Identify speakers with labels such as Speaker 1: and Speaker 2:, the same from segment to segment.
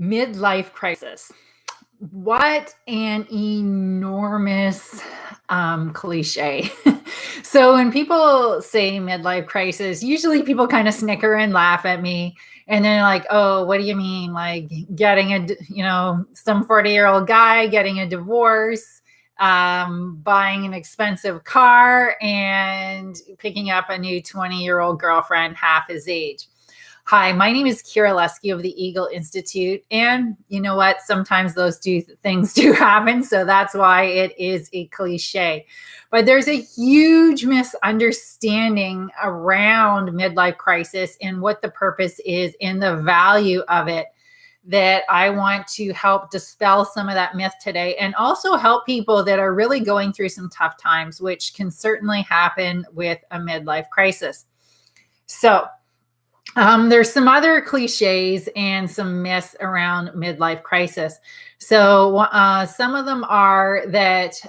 Speaker 1: Midlife crisis. What an enormous cliche. So when people say midlife crisis, usually people kind of snicker and laugh at me. And then like, oh, what do you mean? Like getting some 40-year-old guy getting a divorce, buying an expensive car, and picking up a new 20-year-old girlfriend half his age. Hi, my name is Kira Lesky of the Eagle Institute. And you know what? Sometimes those things do happen. So that's why it is a cliche. But there's a huge misunderstanding around midlife crisis and what the purpose is and the value of it that I want to help dispel some of that myth today and also help people that are really going through some tough times, which can certainly happen with a midlife crisis. So, there's some other cliches and some myths around midlife crisis. So some of them are that,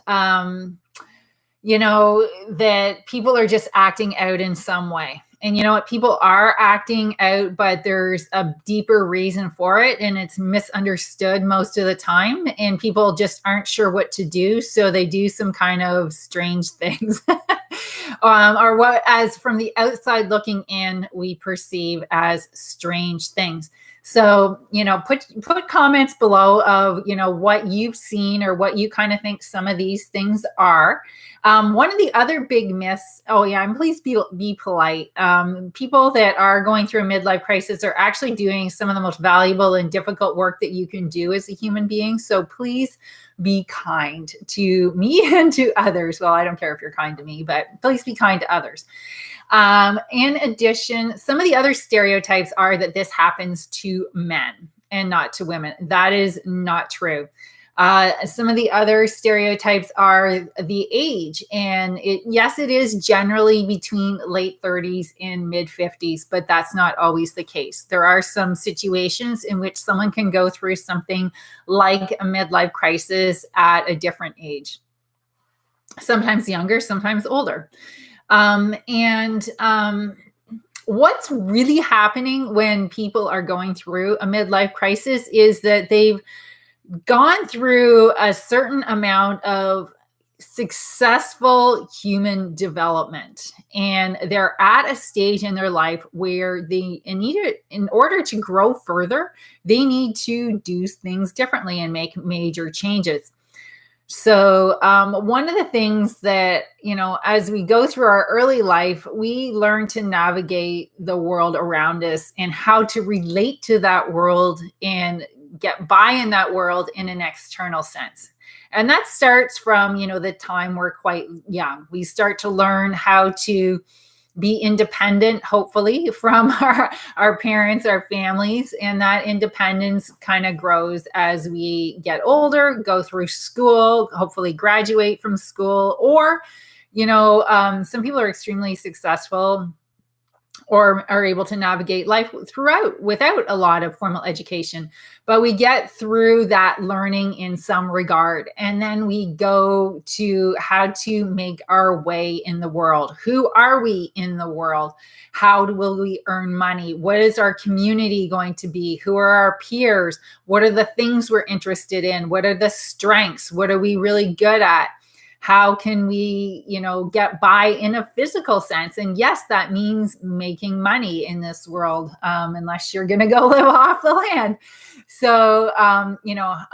Speaker 1: that people are just acting out in some way. And you know what? People are acting out, but there's a deeper reason for it. And it's misunderstood most of the time. And people just aren't sure what to do. So they do some kind of strange things. Or what, as from the outside looking in, we perceive as strange things. So, put comments below of, what you've seen or what you kind of think some of these things are. One of the other big myths, and please be polite. People that are going through a midlife crisis are actually doing some of the most valuable and difficult work that you can do as a human being. So please be kind to me and to others. Well, I don't care if you're kind to me, but please be kind to others. In addition, some of the other stereotypes are that this happens to men and not to women. That is not true. Some of the other stereotypes are the age, and it is generally between late 30s and mid 50s, but that's not always the case. There are some situations in which someone can go through something like a midlife crisis at a different age, sometimes younger, sometimes older. What's really happening when people are going through a midlife crisis is that they've gone through a certain amount of successful human development, and they're at a stage in their life where in order to grow further, they need to do things differently and make major changes. So one of the things that, as we go through our early life, we learn to navigate the world around us and how to relate to that world and get by in that world in an external sense. And that starts from, the time we're quite young. We start to learn how to be independent, hopefully, from our parents, our families. And that independence kind of grows as we get older, go through school, hopefully graduate from school, or, some people are extremely successful or are able to navigate life without a lot of formal education. But we get through that learning in some regard. And then we go to how to make our way in the world. Who are we in the world? How will we earn money? What is our community going to be? Who are our peers? What are the things we're interested in? What are the strengths? What are we really good at? How can we, get by in a physical sense? And yes, that means making money in this world, unless you're going to go live off the land. So,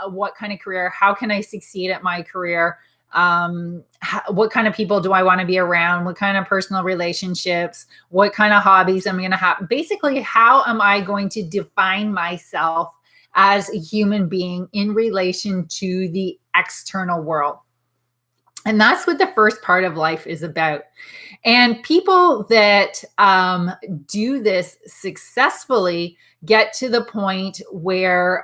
Speaker 1: what kind of career? How can I succeed at my career? What kind of people do I want to be around? What kind of personal relationships? What kind of hobbies I'm going to have? Basically, how am I going to define myself as a human being in relation to the external world? And that's what the first part of life is about. And people that do this successfully get to the point where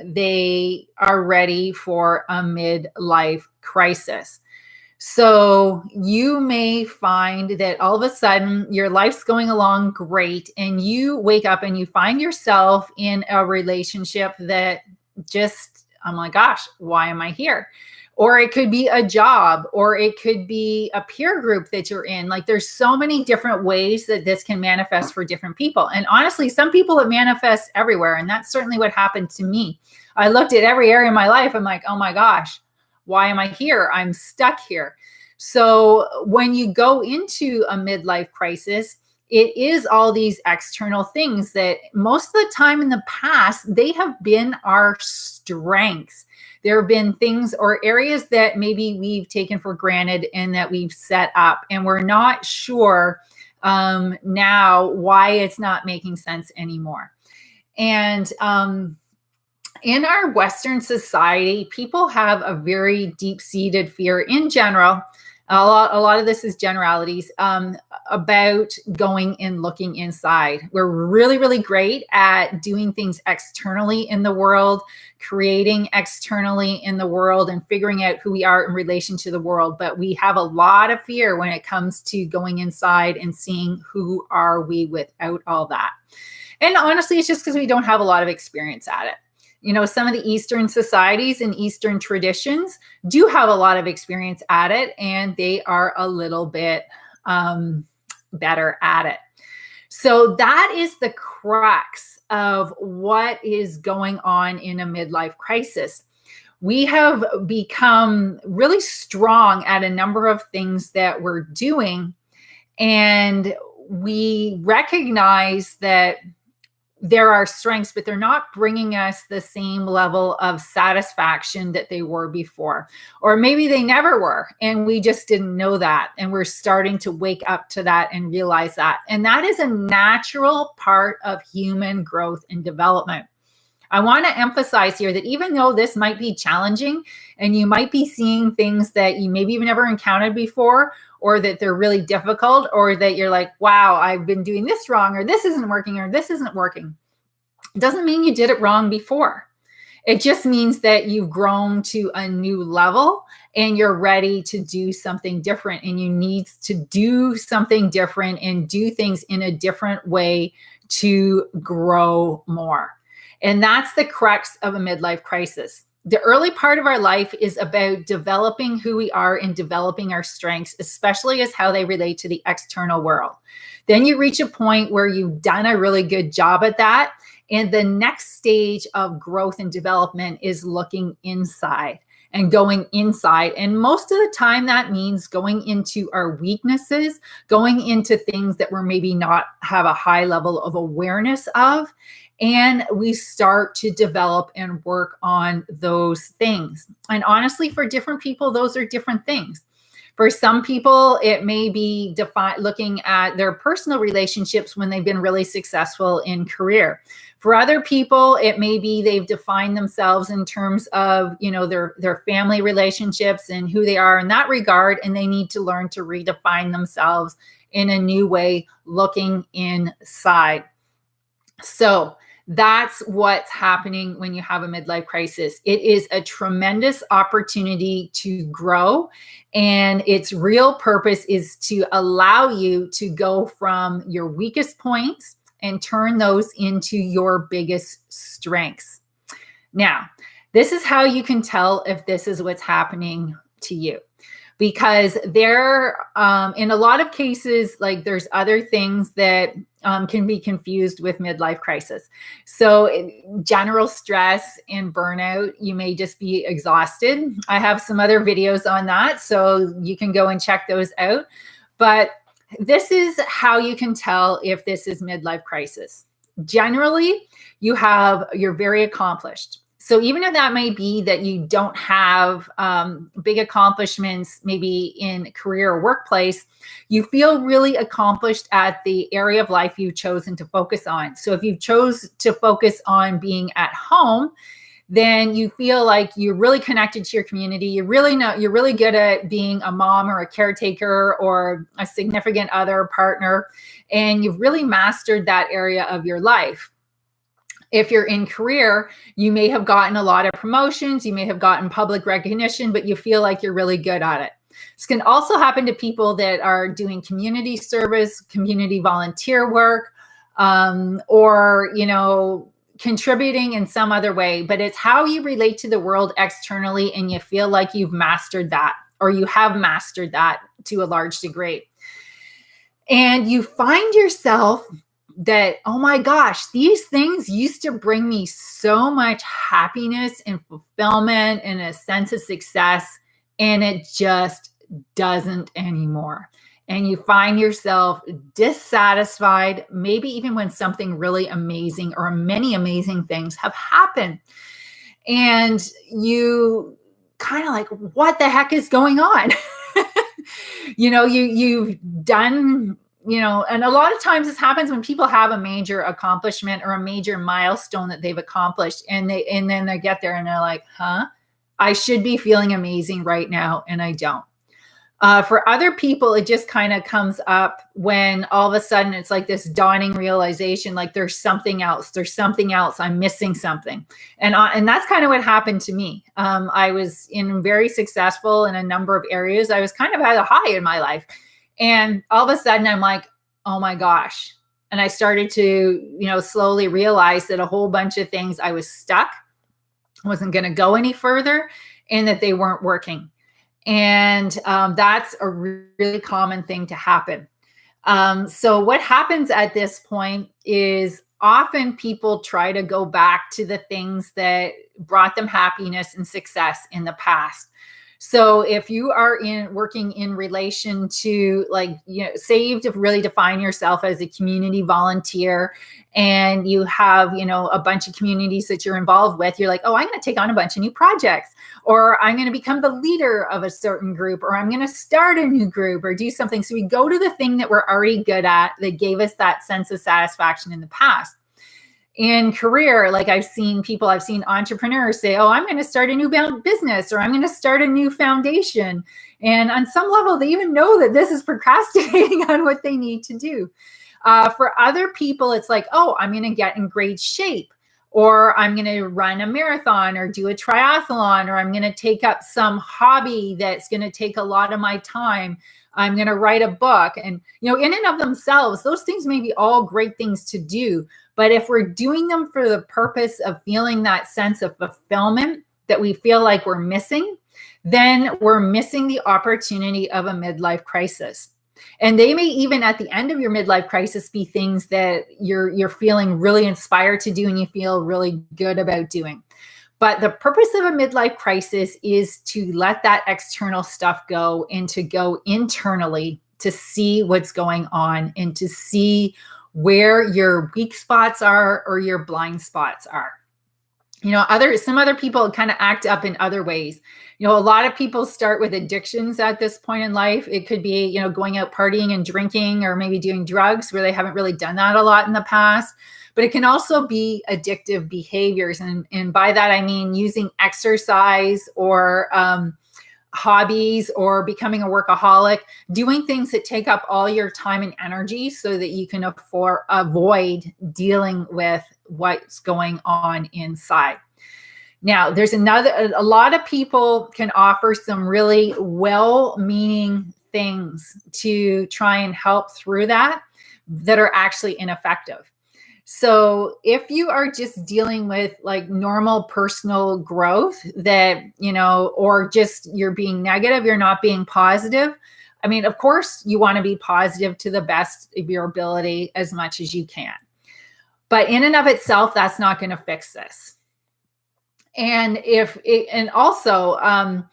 Speaker 1: they are ready for a midlife crisis. So you may find that all of a sudden your life's going along great, and you wake up and you find yourself in a relationship that just, oh my gosh, why am I here? or it could be a job, or it could be a peer group that you're in. Like there's so many different ways that this can manifest for different people. And honestly, some people it manifests everywhere. And that's certainly what happened to me. I looked at every area of my life. I'm like, oh my gosh, why am I here? I'm stuck here. So when you go into a midlife crisis, it is all these external things that most of the time in the past, they have been our strengths. There have been things or areas that maybe we've taken for granted and that we've set up, and we're not sure now why it's not making sense anymore. And in our Western society, people have a very deep-seated fear in general. A lot of this is generalities about going and looking inside. We're really, really great at doing things externally in the world, creating externally in the world, and figuring out who we are in relation to the world. But we have a lot of fear when it comes to going inside and seeing who are we without all that. And honestly, it's just because we don't have a lot of experience at it. You know, some of the Eastern societies and Eastern traditions do have a lot of experience at it, and they are a little bit better at it. So that is the crux of what is going on in a midlife crisis. We have become really strong at a number of things that we're doing, and we recognize that there are strengths, but they're not bringing us the same level of satisfaction that they were before. Or maybe they never were, and we just didn't know that. And we're starting to wake up to that and realize that. And that is a natural part of human growth and development. I want to emphasize here that even though this might be challenging and you might be seeing things that you maybe you've never encountered before, or that they're really difficult, or that you're like, wow, I've been doing this wrong, or this isn't working, or this isn't working. It doesn't mean you did it wrong before. It just means that you've grown to a new level and you're ready to do something different, and you need to do something different and do things in a different way to grow more. And that's the crux of a midlife crisis. The early part of our life is about developing who we are and developing our strengths, especially as how they relate to the external world. Then you reach a point where you've done a really good job at that. And the next stage of growth and development is looking inside and going inside. And most of the time that means going into our weaknesses, going into things that we're maybe not have a high level of awareness of. And we start to develop and work on those things. And honestly, for different people, those are different things. For some people, it may be looking at their personal relationships when they've been really successful in career. For other people, it may be they've defined themselves in terms of, you know, their family relationships and who they are in that regard, and they need to learn to redefine themselves in a new way, looking inside. So that's what's happening when you have a midlife crisis. It is a tremendous opportunity to grow, and its real purpose is to allow you to go from your weakest points and turn those into your biggest strengths. Now, this is how you can tell if this is what's happening to you. Because there, in a lot of cases, like there's other things that can be confused with midlife crisis. So general stress and burnout, you may just be exhausted. I have some other videos on that, so you can go and check those out. But this is how you can tell if this is midlife crisis. Generally, you're very accomplished. So even if that may be that you don't have big accomplishments, maybe in career or workplace, you feel really accomplished at the area of life you've chosen to focus on. So if you chose to focus on being at home, then you feel like you're really connected to your community. You're really good at being a mom or a caretaker or a significant other partner, and you've really mastered that area of your life. If you're in career, you may have gotten a lot of promotions, you may have gotten public recognition, but you feel like you're really good at it. This can also happen to people that are doing community service, community volunteer work, or, contributing in some other way, but it's how you relate to the world externally, and you feel like you've mastered that, or you have mastered that to a large degree. And you find yourself that, oh my gosh, these things used to bring me so much happiness and fulfillment and a sense of success, and it just doesn't anymore. And you find yourself dissatisfied, maybe even when something really amazing or many amazing things have happened. And you kind of like, what the heck is going on? You've done, and a lot of times this happens when people have a major accomplishment or a major milestone that they've accomplished, and then they get there and they're like, I should be feeling amazing right now, and I don't. For other people, it just kind of comes up when all of a sudden it's like this dawning realization, like there's something else. I'm missing something. And that's kind of what happened to me. I was very successful in a number of areas. I was kind of at a high in my life. And all of a sudden I'm like, oh my gosh. And I started to, slowly realize that a whole bunch of things I was stuck, wasn't going to go any further, and that they weren't working. And that's a really common thing to happen. So what happens at this point is often people try to go back to the things that brought them happiness and success in the past. So if you are working in relation to, say you've really define yourself as a community volunteer, and you have, a bunch of communities that you're involved with, you're like, oh, I'm going to take on a bunch of new projects, or I'm going to become the leader of a certain group, or I'm going to start a new group or do something. So we go to the thing that we're already good at that gave us that sense of satisfaction in the past. In career, I've seen entrepreneurs say, oh, I'm going to start a new business, or I'm going to start a new foundation. And on some level, they even know that this is procrastinating on what they need to do. For other people, it's like, oh, I'm going to get in great shape, or I'm going to run a marathon or do a triathlon, or I'm going to take up some hobby that's going to take a lot of my time. I'm going to write a book. And, in and of themselves, those things may be all great things to do. But if we're doing them for the purpose of feeling that sense of fulfillment that we feel like we're missing, then we're missing the opportunity of a midlife crisis. And they may even at the end of your midlife crisis be things that you're feeling really inspired to do and you feel really good about doing. But the purpose of a midlife crisis is to let that external stuff go and to go internally to see what's going on and to see where your weak spots are or your blind spots are. Some other people kind of act up in other ways. A lot of people start with addictions at this point in life. It could be, going out partying and drinking, or maybe doing drugs where they haven't really done that a lot in the past. But it can also be addictive behaviors. And by that, I mean using exercise or hobbies or becoming a workaholic, doing things that take up all your time and energy so that you can avoid dealing with what's going on inside. Now, there's a lot of people can offer some really well-meaning things to try and help through that are actually ineffective. So if you are just dealing with normal personal growth that, or just you're being negative, you're not being positive. I mean, of course, you want to be positive to the best of your ability as much as you can. But in and of itself, that's not going to fix this. And also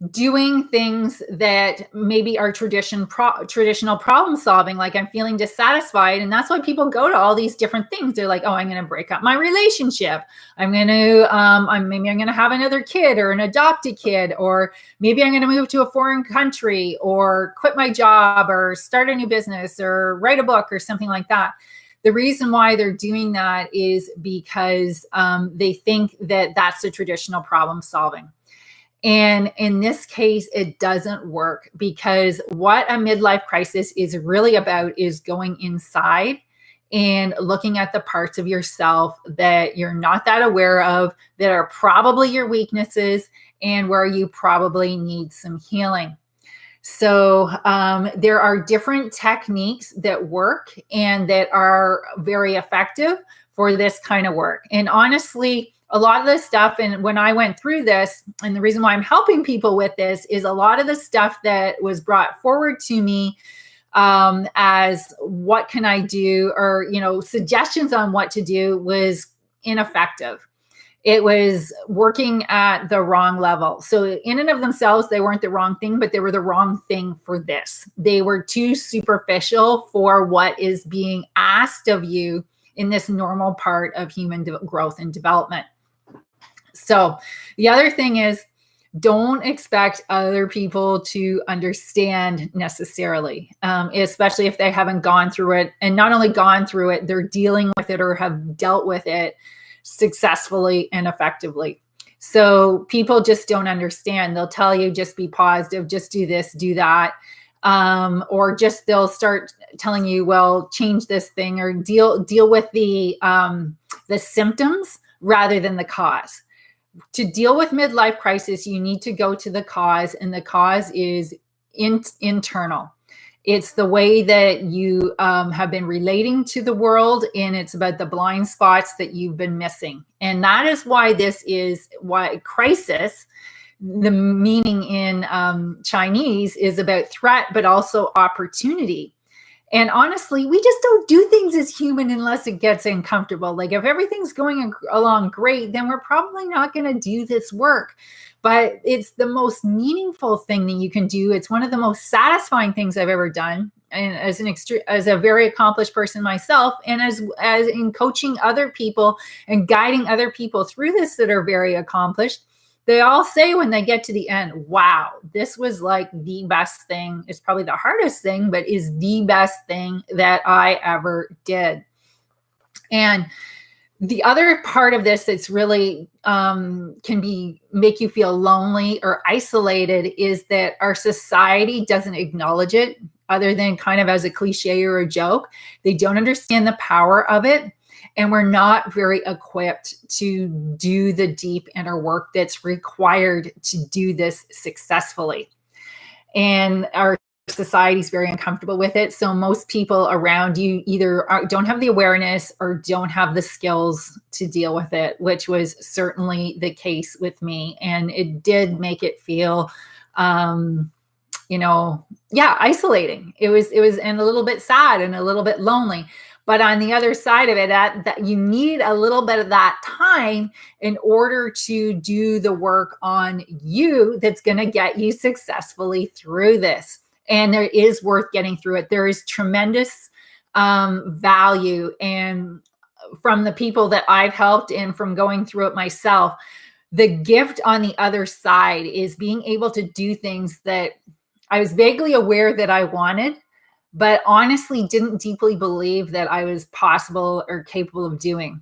Speaker 1: doing things that maybe are traditional problem solving, like I'm feeling dissatisfied. And that's why people go to all these different things. They're like, oh, I'm going to break up my relationship. maybe I'm going to have another kid or an adopted kid, or maybe I'm going to move to a foreign country or quit my job or start a new business or write a book or something like that. The reason why they're doing that is because they think that that's the traditional problem solving. And in this case, it doesn't work, because what a midlife crisis is really about is going inside and looking at the parts of yourself that you're not that aware of, that are probably your weaknesses, and where you probably need some healing. So there are different techniques that work and that are very effective for this kind of work. And honestly, a lot of this stuff, and when I went through this, and the reason why I'm helping people with this is a lot of the stuff that was brought forward to me as what can I do, or suggestions on what to do, was ineffective. It was working at the wrong level. So in and of themselves, they weren't the wrong thing, but they were the wrong thing for this. They were too superficial for what is being asked of you in this normal part of human growth and development. So the other thing is, don't expect other people to understand necessarily, especially if they haven't gone through it. And not only gone through it, they're dealing with it or have dealt with it successfully and effectively. So people just don't understand. They'll tell you, just be positive, just do this, do that. Or just they'll start telling you, well, change this thing, or deal with the symptoms rather than the cause. To deal with midlife crisis, you need to go to the cause, and the cause is internal. It's the way that you have been relating to the world, and it's about the blind spots that you've been missing. And that is why crisis, the meaning in Chinese, is about threat, but also opportunity. And honestly, we just don't do things as human unless it gets uncomfortable. Like if everything's going along great, then we're probably not going to do this work. But it's the most meaningful thing that you can do. It's one of the most satisfying things I've ever done. And as a very accomplished person myself, and as in coaching other people and guiding other people through this that are very accomplished, they all say when they get to the end, wow, this was like the best thing. It's probably the hardest thing, but is the best thing that I ever did. And the other part of this that's really can make you feel lonely or isolated is that our society doesn't acknowledge it, other than kind of as a cliche or a joke. They don't understand the power of it. And we're not very equipped to do the deep inner work that's required to do this successfully. And our society is very uncomfortable with it. So most people around you either don't have the awareness or don't have the skills to deal with it, which was certainly the case with me. And it did make it feel, isolating. It was, and a little bit sad and a little bit lonely. But on the other side of it, that you need a little bit of that time in order to do the work on you that's going to get you successfully through this. And there is worth getting through it. There is tremendous value. And from the people that I've helped and from going through it myself, the gift on the other side is being able to do things that I was vaguely aware that I wanted, but honestly didn't deeply believe that I was possible or capable of doing.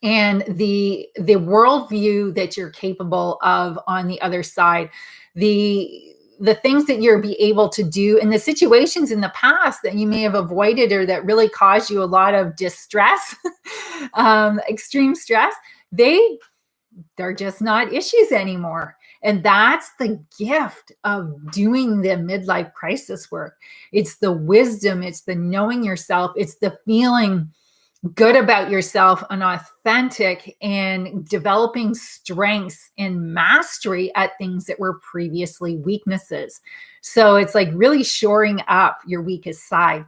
Speaker 1: And the worldview that you're capable of on the other side, the things that you'll be able to do, and the situations in the past that you may have avoided or that really caused you a lot of distress, extreme stress, they're just not issues anymore. And that's the gift of doing the midlife crisis work. It's the wisdom, it's the knowing yourself, it's the feeling good about yourself and authentic, and developing strengths and mastery at things that were previously weaknesses. So it's like really shoring up your weakest side.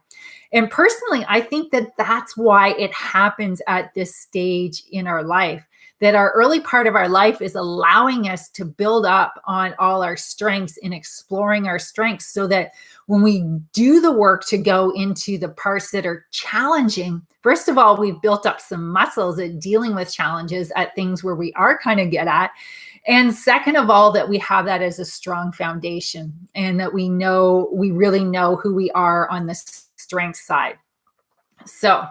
Speaker 1: And personally, I think that that's why it happens at this stage in our life, that our early part of our life is allowing us to build up on all our strengths and exploring our strengths, so that when we do the work to go into the parts that are challenging, first of all, we've built up some muscles at dealing with challenges at things where we are kind of good at. And second of all, that we have that as a strong foundation, and that we really know who we are on the strength side. So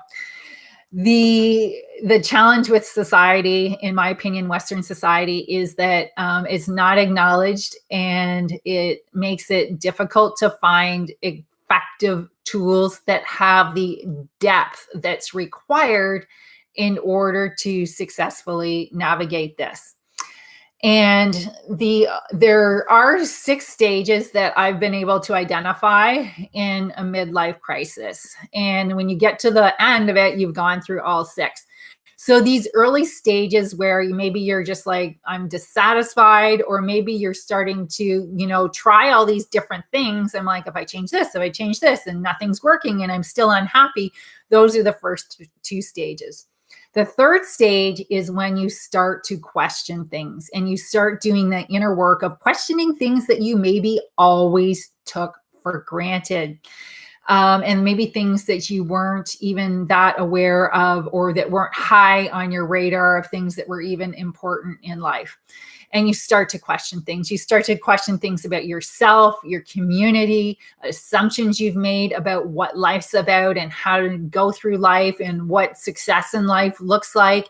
Speaker 1: the challenge with society, in my opinion, Western society, is that it's not acknowledged, and it makes it difficult to find effective tools that have the depth that's required in order to successfully navigate this. And there are 6 stages that I've been able to identify in a midlife crisis. And when you get to the end of it, you've gone through all 6. So these early stages where maybe you're just like, I'm dissatisfied, or maybe you're starting to, try all these different things. I'm like, if I change this, and nothing's working and I'm still unhappy. Those are the first 2 stages. The third stage is when you start to question things and you start doing the inner work of questioning things that you maybe always took for granted. And maybe things that you weren't even that aware of, or that weren't high on your radar of things that were even important in life. And you start to question things. You start to question things about yourself, your community, assumptions you've made about what life's about and how to go through life and what success in life looks like.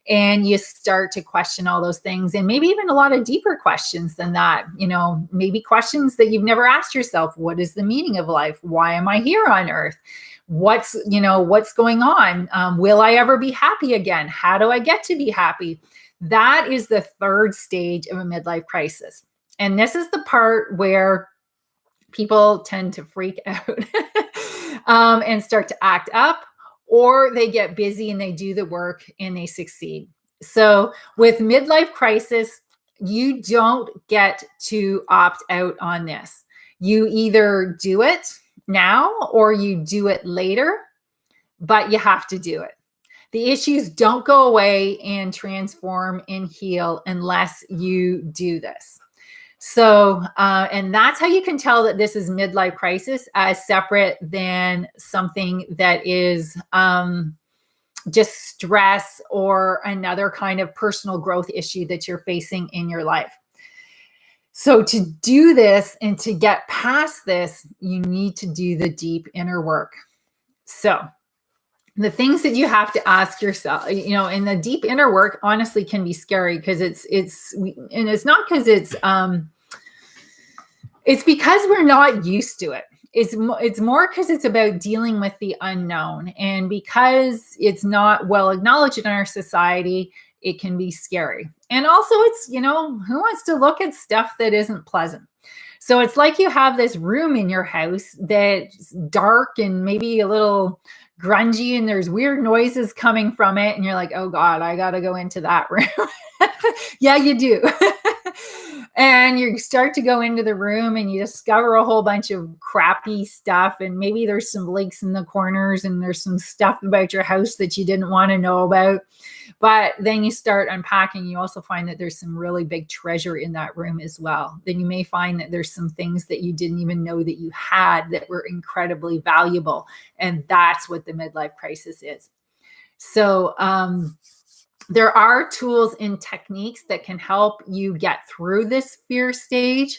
Speaker 1: And you start to question all those things, and maybe even a lot of deeper questions than that. Maybe questions that you've never asked yourself. What is the meaning of life? Why am I here on earth? What's going on? Will I ever be happy again? How do I get to be happy? That is the third stage of a midlife crisis. And this is the part where people tend to freak out and start to act up, or they get busy and they do the work and they succeed. So with midlife crisis, you don't get to opt out on this. You either do it now or you do it later, but you have to do it. The issues don't go away and transform and heal unless you do this. So, and that's how you can tell that this is midlife crisis, as separate than something that is just stress or another kind of personal growth issue that you're facing in your life. So to do this and to get past this, you need to do the deep inner work. So the things that you have to ask yourself, in the deep inner work, honestly, can be scary because it's not because it's because we're not used to it. It's more because it's about dealing with the unknown, and because it's not well acknowledged in our society, it can be scary. And also, it's who wants to look at stuff that isn't pleasant? So it's like you have this room in your house that's dark and maybe a little grungy, and there's weird noises coming from it, and you're like, oh God, I got to go into that room. Yeah, you do. And you start to go into the room and you discover a whole bunch of crappy stuff, and maybe there's some leaks in the corners and there's some stuff about your house that you didn't want to know about. But then you start unpacking, you also find that there's some really big treasure in that room as well. Then you may find that there's some things that you didn't even know that you had that were incredibly valuable. And that's what the midlife crisis is. So there are tools and techniques that can help you get through this fear stage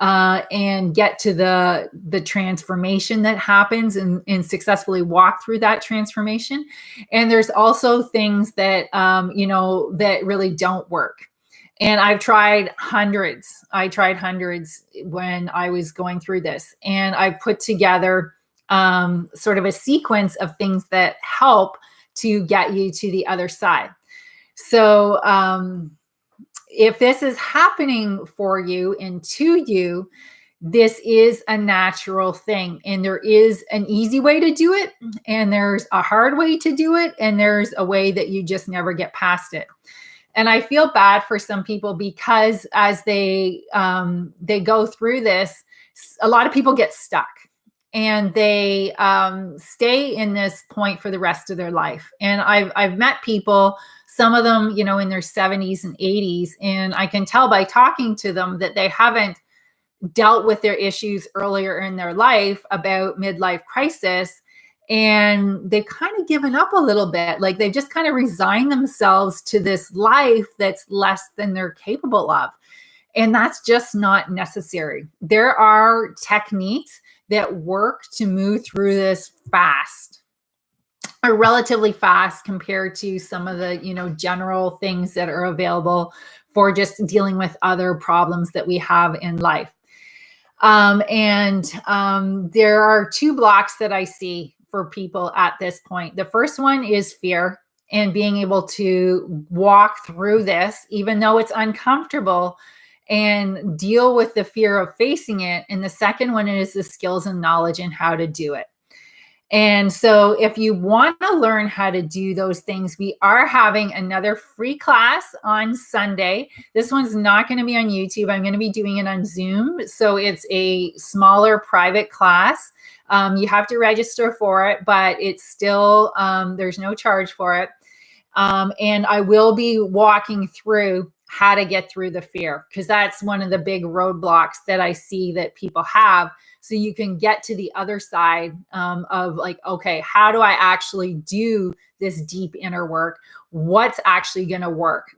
Speaker 1: and get to the transformation that happens, and successfully walk through that transformation. And there's also things that, that really don't work. And I've tried hundreds. I tried hundreds when I was going through this. And I put together sort of a sequence of things that help to get you to the other side. So if this is happening for you and to you, this is a natural thing. And there is an easy way to do it, and there's a hard way to do it, and there's a way that you just never get past it. And I feel bad for some people because as they go through this, a lot of people get stuck. And they stay in this point for the rest of their life. And I've met people, some of them, in their 70s and 80s, and I can tell by talking to them that they haven't dealt with their issues earlier in their life about midlife crisis, and they've kind of given up a little bit. Like they've just kind of resigned themselves to this life that's less than they're capable of. And that's just not necessary. There are techniques that work to move through this fast, or relatively fast compared to some of the, general things that are available for just dealing with other problems that we have in life. There are 2 blocks that I see for people at this point. The first one is fear. and being able to walk through this, even though it's uncomfortable, and deal with the fear of facing it. And the second one is the skills and knowledge and how to do it. And so if you want to learn how to do those things, we are having another free class on Sunday. This one's not going to be on YouTube. I'm going to be doing it on Zoom. So it's a smaller private class. You have to register for it, but it's still, there's no charge for it. And I will be walking through how to get through the fear, because that's one of the big roadblocks that I see that people have. So you can get to the other side of like, okay, how do I actually do this deep inner work? What's actually going to work?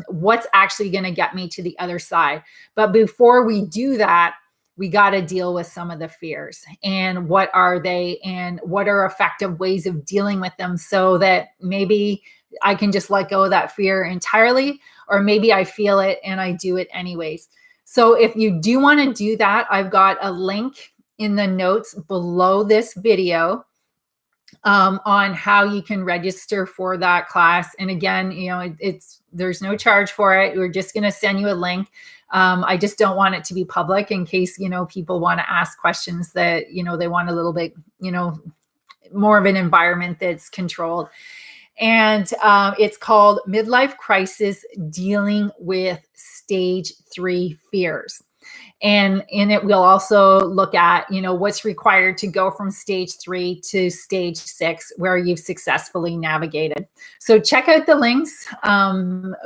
Speaker 1: What's actually going to get me to the other side? But before we do that, we got to deal with some of the fears, and what are they, and what are effective ways of dealing with them, so that maybe I can just let go of that fear entirely, or maybe I feel it and I do it anyways. So if you do want to do that, I've got a link in the notes below this video on how you can register for that class. And again, there's no charge for it. We're just going to send you a link. I just don't want it to be public in case, people want to ask questions that, they want a little bit, more of an environment that's controlled. And it's called Midlife Crisis, Dealing with Stage 3 Fears. And in it, we'll also look at, what's required to go from stage 3 to stage 6, where you've successfully navigated. So check out the links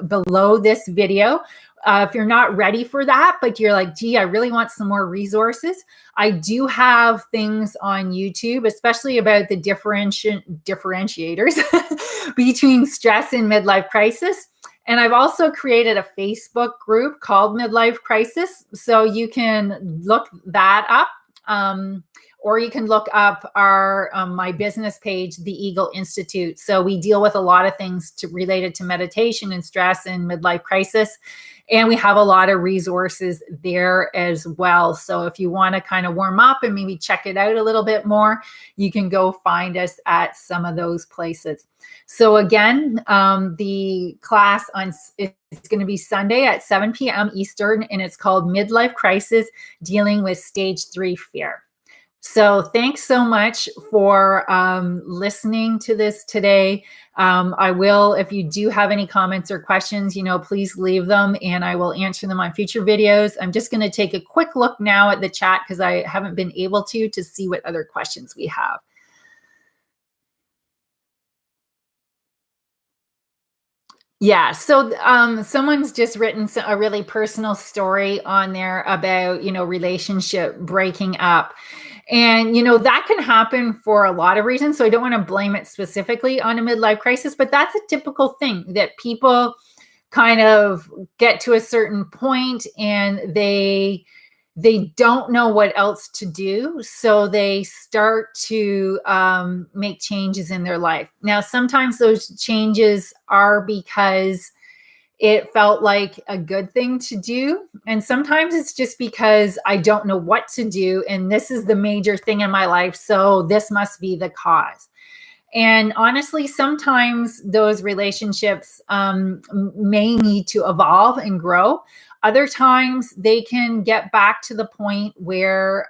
Speaker 1: below this video. If you're not ready for that, but you're like, gee, I really want some more resources, I do have things on YouTube, especially about the differentiators between stress and midlife crisis. And I've also created a Facebook group called Midlife Crisis. So you can look that up. Or you can look up our my business page, the Eagle Institute. So we deal with a lot of things related to meditation and stress and midlife crisis. And we have a lot of resources there as well. So if you want to kind of warm up and maybe check it out a little bit more, you can go find us at some of those places. So again, the class it's going to be Sunday at 7 p.m. Eastern, and it's called Midlife Crisis, Dealing with Stage 3 Fear. So thanks so much for listening to this today. I will, if you do have any comments or questions, please leave them and I will answer them on future videos. I'm just going to take a quick look now at the chat because I haven't been able to see what other questions we have. Yeah. So someone's just written a really personal story on there about, relationship breaking up. And, that can happen for a lot of reasons. So I don't want to blame it specifically on a midlife crisis, but that's a typical thing that people kind of get to a certain point and they don't know what else to do. So they start to make changes in their life. Now, sometimes those changes are because it felt like a good thing to do. And sometimes it's just because I don't know what to do. And this is the major thing in my life. So this must be the cause. And honestly, sometimes those relationships may need to evolve and grow. Other times they can get back to the point where,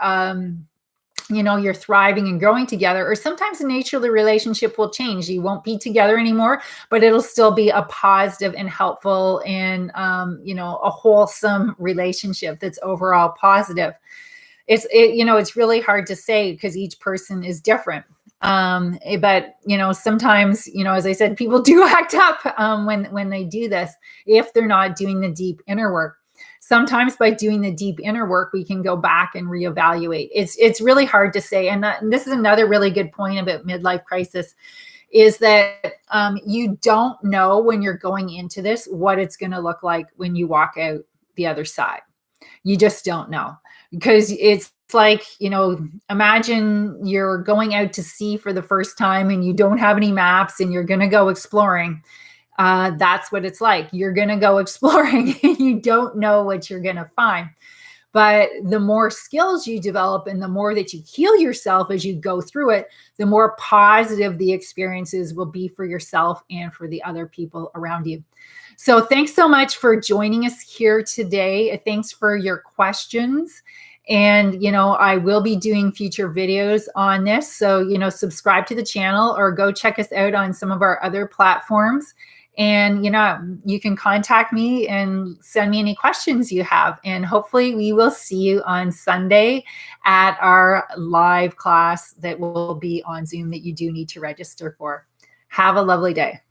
Speaker 1: you're thriving and growing together, or sometimes the nature of the relationship will change. You won't be together anymore, but it'll still be a positive and helpful and, a wholesome relationship that's overall positive. It's really hard to say because each person is different. But sometimes, as I said, people do act up when they do this, if they're not doing the deep inner work. Sometimes by doing the deep inner work, we can go back and reevaluate. It's really hard to say. And this is another really good point about midlife crisis, is that you don't know when you're going into this what it's going to look like when you walk out the other side. You just don't know, because it's like, imagine you're going out to sea for the first time and you don't have any maps and you're going to go exploring. That's what it's like. You're going to go exploring and you don't know what you're going to find. But the more skills you develop and the more that you heal yourself as you go through it, the more positive the experiences will be for yourself and for the other people around you. So thanks so much for joining us here today. Thanks for your questions. And, I will be doing future videos on this. So, subscribe to the channel or go check us out on some of our other platforms. And, you can contact me and send me any questions you have. And hopefully we will see you on Sunday at our live class that will be on Zoom that you do need to register for. Have a lovely day.